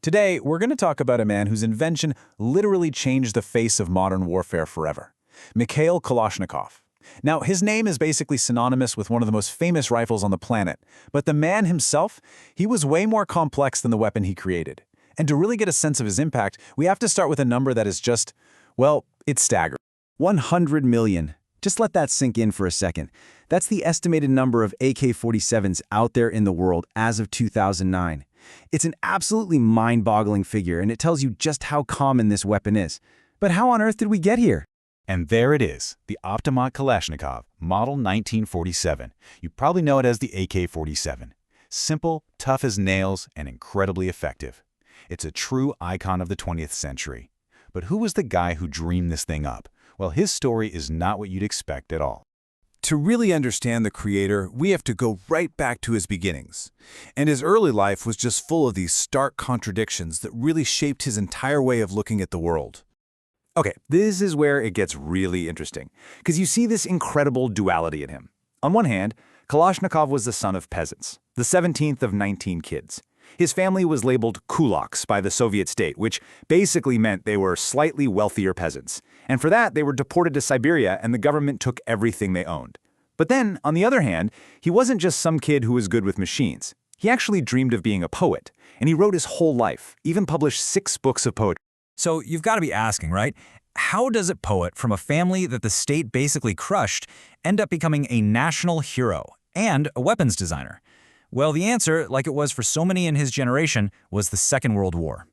Today, we're going to talk about a man whose invention literally changed the face of modern warfare forever. Mikhail Kalashnikov. Now, his name is basically synonymous with one of the most famous rifles on the planet, but the man himself, he was way more complex than the weapon he created. And to really get a sense of his impact, we have to start with a number that is just, well, it's staggering. 100 million. Just let that sink in for a second. That's the estimated number of AK-47s out there in the world as of 2009. It's an absolutely mind-boggling figure, and it tells you just how common this weapon is. But how on earth did we get here? And there it is, the Automat Kalashnikov, model 1947. You probably know it as the AK-47. Simple, tough as nails, and incredibly effective. It's a true icon of the 20th century. But who was the guy who dreamed this thing up? Well, his story is not what you'd expect at all. To really understand the creator, we have to go right back to his beginnings. And his early life was just full of these stark contradictions that really shaped his entire way of looking at the world. Okay, this is where it gets really interesting, because you see this incredible duality in him. On one hand, Kalashnikov was the son of peasants, the 17th of 19 kids. His family was labeled kulaks by the Soviet state, which basically meant they were slightly wealthier peasants. And for that, they were deported to Siberia and the government took everything they owned. But then, on the other hand, he wasn't just some kid who was good with machines. He actually dreamed of being a poet, and he wrote his whole life, even published 6 books of poetry. So you've got to be asking, right? How does a poet from a family that the state basically crushed end up becoming a national hero and a weapons designer? Well, the answer, like it was for so many in his generation, was the Second World War.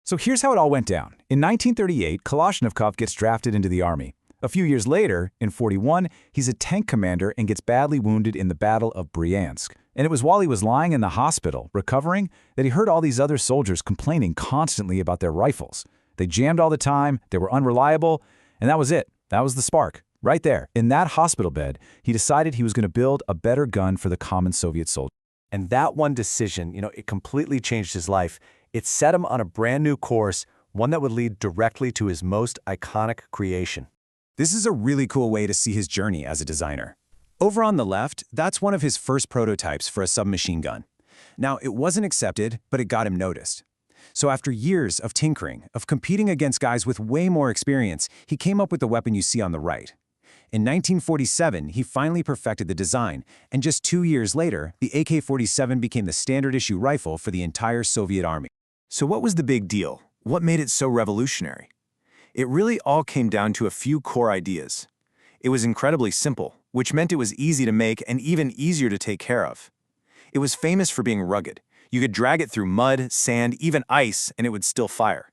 So here's how it all went down. In 1938, Kalashnikov gets drafted into the army. A few years later, in 41, he's a tank commander and gets badly wounded in the Battle of Bryansk. And it was while he was lying in the hospital, recovering, that he heard all these other soldiers complaining constantly about their rifles. They jammed all the time, they were unreliable, and that was it. That was the spark. Right there, in that hospital bed, he decided he was going to build a better gun for the common Soviet soldier. And that one decision, it completely changed his life. It set him on a brand new course, one that would lead directly to his most iconic creation. This is a really cool way to see his journey as a designer. Over on the left, that's one of his first prototypes for a submachine gun. Now, it wasn't accepted, but it got him noticed. So after years of tinkering, of competing against guys with way more experience, he came up with the weapon you see on the right. In 1947, he finally perfected the design, and just 2 years later, the AK-47 became the standard-issue rifle for the entire Soviet army. So what was the big deal? What made it so revolutionary? It really all came down to a few core ideas. It was incredibly simple, which meant it was easy to make and even easier to take care of. It was famous for being rugged. You could drag it through mud, sand, even ice, and it would still fire.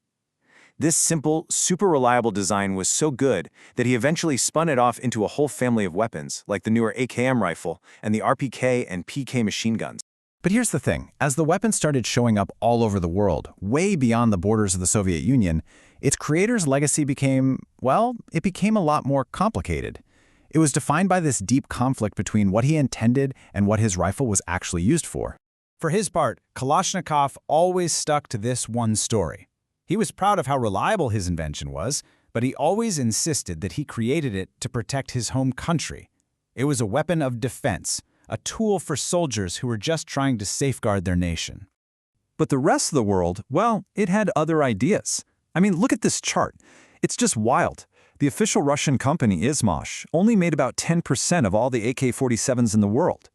This simple, super reliable design was so good that he eventually spun it off into a whole family of weapons, like the newer AKM rifle and the RPK and PK machine guns. But here's the thing, as the weapon started showing up all over the world, way beyond the borders of the Soviet Union, its creator's legacy became, well, it became a lot more complicated. It was defined by this deep conflict between what he intended and what his rifle was actually used for. For his part, Kalashnikov always stuck to this one story. He was proud of how reliable his invention was, but he always insisted that he created it to protect his home country. It was a weapon of defense, a tool for soldiers who were just trying to safeguard their nation. But the rest of the world, well, it had other ideas. I mean, look at this chart. It's just wild. The official Russian company Izmash only made about 10% of all the AK-47s in the world.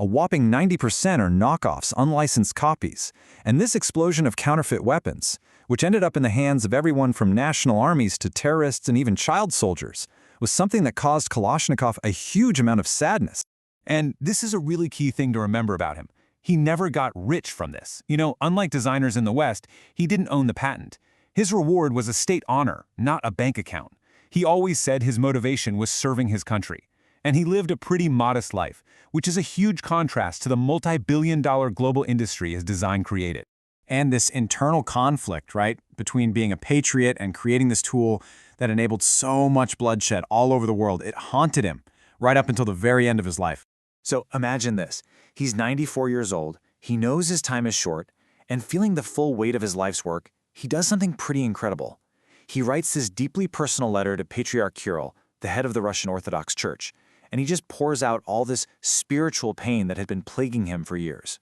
A whopping 90% are knockoffs, unlicensed copies. And this explosion of counterfeit weapons, which ended up in the hands of everyone from national armies to terrorists and even child soldiers, was something that caused Kalashnikov a huge amount of sadness. And this is a really key thing to remember about him. He never got rich from this. Unlike designers in the West, he didn't own the patent. His reward was a state honor, not a bank account. He always said his motivation was serving his country. And he lived a pretty modest life, which is a huge contrast to the multi-billion-dollar global industry his design created. And this internal conflict, right, between being a patriot and creating this tool that enabled so much bloodshed all over the world, it haunted him right up until the very end of his life. So imagine this. He's 94 years old, he knows his time is short, and feeling the full weight of his life's work, he does something pretty incredible. He writes this deeply personal letter to Patriarch Kirill, the head of the Russian Orthodox Church, and he just pours out all this spiritual pain that had been plaguing him for years.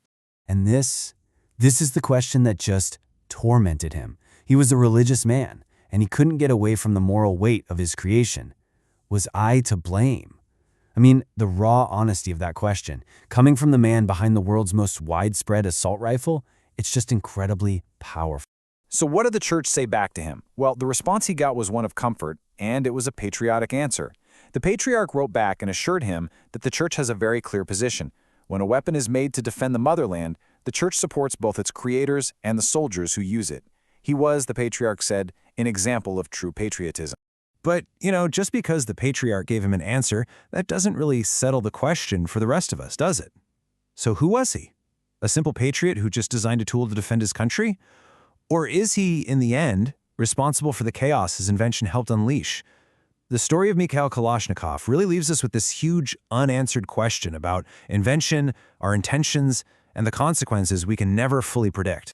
And this is the question that just tormented him. He was a religious man, and he couldn't get away from the moral weight of his creation. Was I to blame? I mean, the raw honesty of that question, coming from the man behind the world's most widespread assault rifle, it's just incredibly powerful. So what did the church say back to him? Well, the response he got was one of comfort, and it was a patriotic answer. The patriarch wrote back and assured him that the church has a very clear position. When a weapon is made to defend the motherland, the church supports both its creators and the soldiers who use it. He was, the patriarch said, an example of true patriotism. But, just because the patriarch gave him an answer, that doesn't really settle the question for the rest of us, does it? So who was he? A simple patriot who just designed a tool to defend his country? Or is he, in the end, responsible for the chaos his invention helped unleash? The story of Mikhail Kalashnikov really leaves us with this huge, unanswered question about invention, our intentions, and the consequences we can never fully predict.